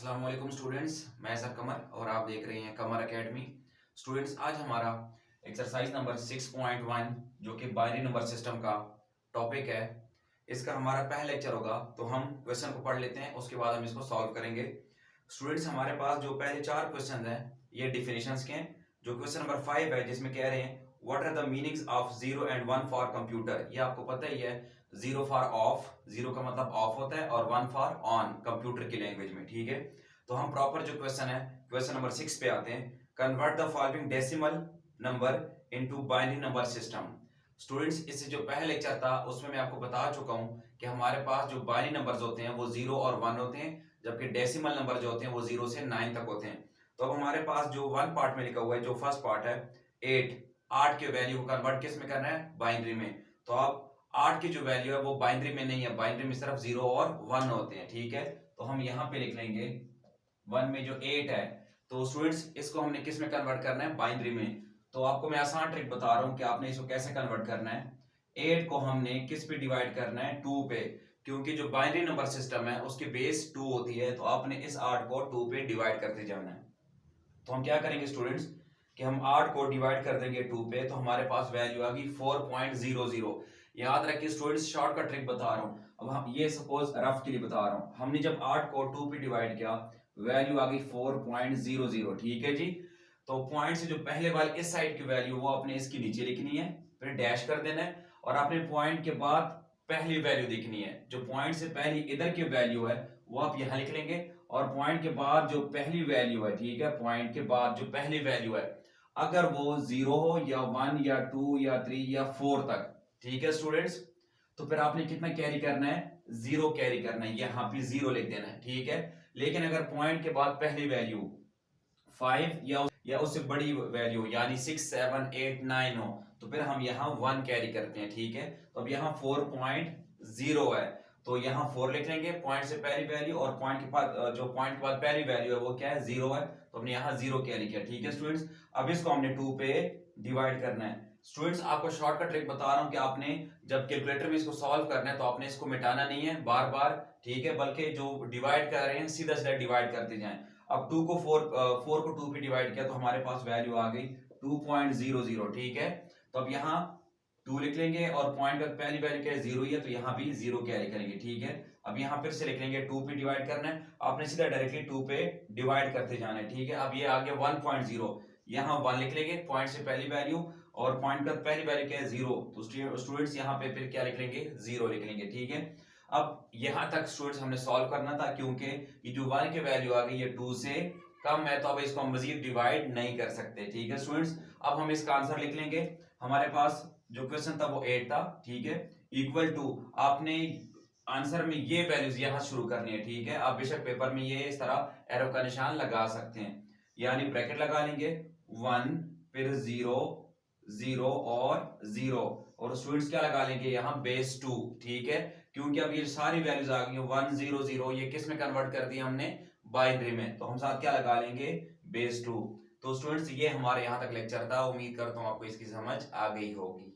अस्सलाम वालेकुम स्टूडेंट्स, मैं सर कमर और आप देख रहे हैं कमर एकेडमी। स्टूडेंट्स, आज हमारा एक्सरसाइज नंबर 6.1 जो कि बाइनरी नंबर सिस्टम का टॉपिक है, इसका हमारा पहला लेक्चर होगा। तो हम क्वेश्चन को पढ़ लेते हैं, उसके बाद हम इसको सॉल्व करेंगे। स्टूडेंट्स, हमारे पास जो पहले 4 क्वेश्चन हैं ये डिफिनेशंस के हैं। जो क्वेश्चन नंबर 5 है जिसमें कह रहे हैं what are the meanings of 0 and 1 for computer. ये आपको पता ही है, 0 फॉर ऑफ, 0 का मतलब ऑफ होता है, और 1 फॉर ऑन कंप्यूटर की लैंग्वेज में। ठीक है, तो हम प्रॉपर जो क्वेश्चन है क्वेश्चन नंबर 6 पे आते हैं। Convert the following decimal number into binary number system. Students, इससे जो पहला लेक्चर था उसमें मैं आपको बता चुका हूं कि हमारे पास जो बाइनरी नंबर्स होते हैं वो 0 और 1 होते हैं, जबकि डेसिमल नंबर जो होते हैं वो 0 से 9 तक होते हैं। तो अब हमारे पास जो 1 पार्ट में लिखा हुआ है, जो फर्स्ट पार्ट है 8 के वैल्यू को कन्वर्ट किस में करना है, बाइनरी में। तो अब 8 की जो वैल्यू है वो बाइनरी में नहीं है, बाइनरी में सिर्फ 0 और 1 होते हैं। ठीक है, तो हम यहाँ पे लिख लेंगे 1 में जो 8 है, तो स्टूडेंट्स इसको हमने किस में कन्वर्ट करना है, बाइनरी में। तो आपको मैं आसान ट्रिक बता रहा हूँ कि आपने इसको कैसे कन्वर्ट करना है। 8 को हमने किस पे डिवाइड करना है, 2 पे, क्योंकि जो बाइनरी नंबर सिस्टम है उसकी बेस 2 होती है। तो आपने इस 8 को 2 पे डिवाइड करते जाना है। तो हम क्या करेंगे स्टूडेंट्स कि हम 8 को डिवाइड कर देंगे 2 पे, तो हमारे पास वैल्यू आ गई 4.00। याद रखिए स्टूडेंट्स, शॉर्टकट ट्रिक बता रहा हूं। अब हम ये सपोज रफ के लिए बता रहा हूं, हमने जब 8 को 2 पे डिवाइड किया, वैल्यू आ गई 4.00। ठीक है जी, तो पॉइंट से जो पहले वाले इस साइड की वैल्यू वो अपने इसकी नीचे लिखनी है, फिर डैश कर देना है, और अपने पॉइंट के बाद पहली वैल्यू लिखनी है। जो पॉइंट से पहली इधर की वैल्यू है वो आप यहां लिख लेंगे, और पॉइंट के बाद जो पहली वैल्यू है, ठीक है, पॉइंट के बाद जो पहली वैल्यू है, अगर वो 0 हो या 1 या 2 या 3 या 4 तक, ठीक है स्टूडेंट्स, तो फिर आपने कितना कैरी करना है, 0 कैरी करना है, यहां पे 0 लिख देना है। ठीक है, लेकिन अगर पॉइंट के बाद पहली वैल्यू 5 या उससे बड़ी वैल्यू यानी 6 7 8 9 हो, तो फिर हम यहाँ 1 कैरी करते हैं। ठीक है, तो अब यहाँ 4.0 है, तो यहाँ 4 लिख लेंगे पॉइंट से पहली वैल्यू, और पॉइंट के बाद जो पॉइंट के बाद पहली वैल्यू है वो क्या है, 0 है, तो हमने यहाँ 0 कैरी किया। ठीक है स्टूडेंट्स, अब इसको हमने 2 पे डिवाइड करना है। स्टूडेंट्स, आपको शॉर्टकट ट्रिक बता रहा हूँ कि आपने जब कैलकुलेटर में इसको सॉल्व करना है तो आपने इसको मिटाना नहीं है बार बार, ठीक है, बल्कि जो डिवाइड कर रहे हैं सीधा सीधा डिवाइड करते जाएं। अब 2 को 4 को 2 पे डिवाइड किया तो हमारे पास वैल्यू आ गई 2.00। ठीक है, तो अब यहाँ 2 लिख लेंगे, और पॉइंट का पहली वैल्यू क्या है, 0 ही है, तो यहाँ भी 0 कैरी करेंगे। ठीक है, अब यहाँ फिर से लिख लेंगे 2 पे डिवाइड करना है, आपने सीधा डायरेक्टली 2 पे डिवाइड करते जाना है। ठीक है, अब ये आ गया 1.0, यहाँ 1 लिख लेंगे पॉइंट से पहली वैल्यू, और पॉइंट का पहली वैल्यू क्या है, 0, तो स्टूडेंट्स यहाँ पे फिर क्या लिख लेंगे, 0 लिख लेंगे। ठीक है, अब यहां तक स्टूडेंट्स हमने सॉल्व करना था, क्योंकि ये जो 1 की वैल्यू आ गई ये 2 से कम है, तो अब इसको हम मजीद डिवाइड नहीं कर सकते। ठीक है स्टूडेंट्स, अब हम इसका आंसर लिख लेंगे। हमारे पास जो क्वेश्चन था वो 8 था, ठीक है, इक्वल टू, आपने आंसर में ये वैल्यूज यहां शुरू करनी है। ठीक है, आप बेशक पेपर में ये इस तरह एरो का निशान लगा सकते हैं, यानी ब्रैकेट लगा लेंगे 1, फिर 0 0 और 0, और स्टूडेंट्स क्या लगा लेंगे यहाँ बेस 2। ठीक है, क्योंकि अब ये सारी वैल्यूज आ गई 1 0 0, ये किस में कन्वर्ट कर दिया हमने, बाइनरी में, तो हम साथ क्या लगा लेंगे, बेस 2। तो स्टूडेंट्स, ये हमारे यहाँ तक लेक्चर था, उम्मीद करता हूँ आपको इसकी समझ आ गई होगी।